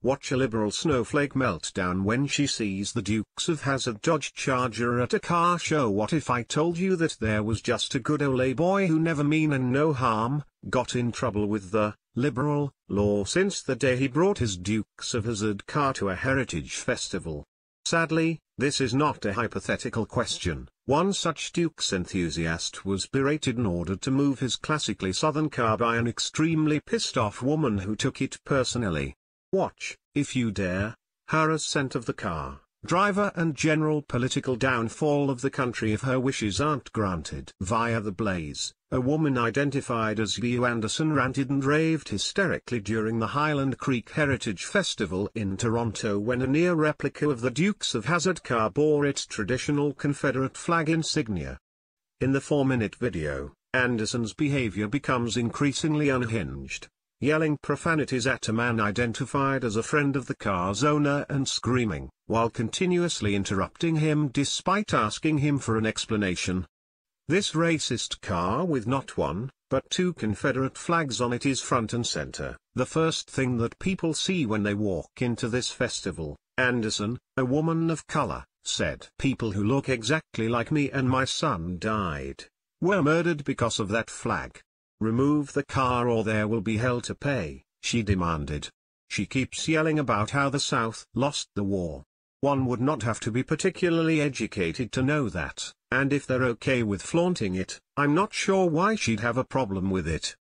Watch a liberal snowflake meltdown when she sees the Dukes of Hazzard Dodge Charger at a car show. What if I told you that there was just a good ole boy who never mean and no harm, got in trouble with the liberal law since the day he brought his Dukes of Hazzard car to a heritage festival? Sadly, this is not a hypothetical question. One such Dukes enthusiast was berated and ordered to move his classically southern car by an extremely pissed-off woman who took it personally. Watch, if you dare, her ascent of the car, driver and general political downfall of the country if her wishes aren't granted. Via the Blaze, a woman identified as V.U. Anderson ranted and raved hysterically during the Highland Creek Heritage Festival in Toronto when a near replica of the Dukes of Hazzard car bore its traditional Confederate flag insignia. In the 4-minute video, Anderson's behavior becomes increasingly unhinged, yelling profanities at a man identified as a friend of the car's owner and screaming, while continuously interrupting him despite asking him for an explanation. This racist car with not one, but two Confederate flags on it is front and center, the first thing that people see when they walk into this festival. Anderson, a woman of color, said, "People who look exactly like me and my son died, were murdered because of that flag. Remove the car or there will be hell to pay," she demanded. She keeps yelling about how the South lost the war. One would not have to be particularly educated to know that, and if they're okay with flaunting it, I'm not sure why she'd have a problem with it.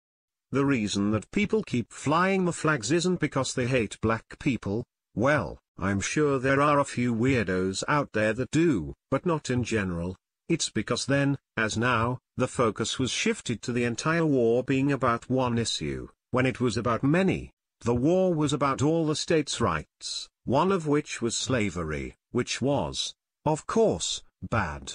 The reason that people keep flying the flags isn't because they hate black people. Well, I'm sure there are a few weirdos out there that do, but not in general. It's because then, as now, the focus was shifted to the entire war being about one issue, when it was about many. The war was about all the states' rights, one of which was slavery, which was, of course, bad.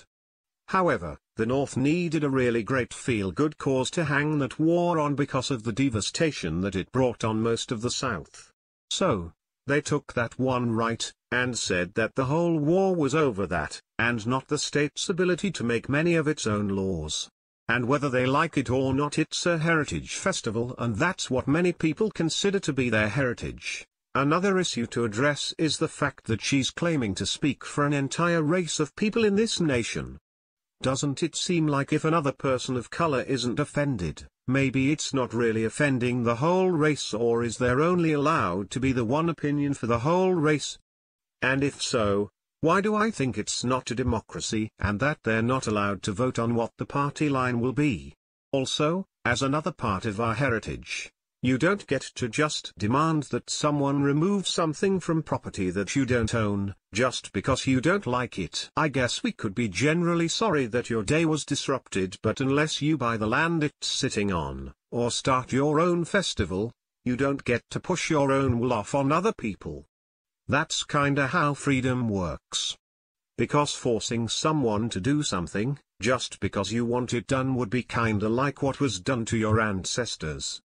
However, the North needed a really great feel-good cause to hang that war on because of the devastation that it brought on most of the South. So, they took that one right, and said that the whole war was over that, and not the state's ability to make many of its own laws. And whether they like it or not, it's a heritage festival, and that's what many people consider to be their heritage. Another issue to address is the fact that she's claiming to speak for an entire race of people in this nation. Doesn't it seem like if another person of color isn't offended, maybe it's not really offending the whole race, or is there only allowed to be the one opinion for the whole race? And if so, why do I think it's not a democracy and that they're not allowed to vote on what the party line will be? Also, as another part of our heritage, you don't get to just demand that someone remove something from property that you don't own, just because you don't like it. I guess we could be generally sorry that your day was disrupted, but unless you buy the land it's sitting on, or start your own festival, you don't get to push your own will off on other people. That's kinda how freedom works. Because forcing someone to do something, just because you want it done, would be kinda like what was done to your ancestors.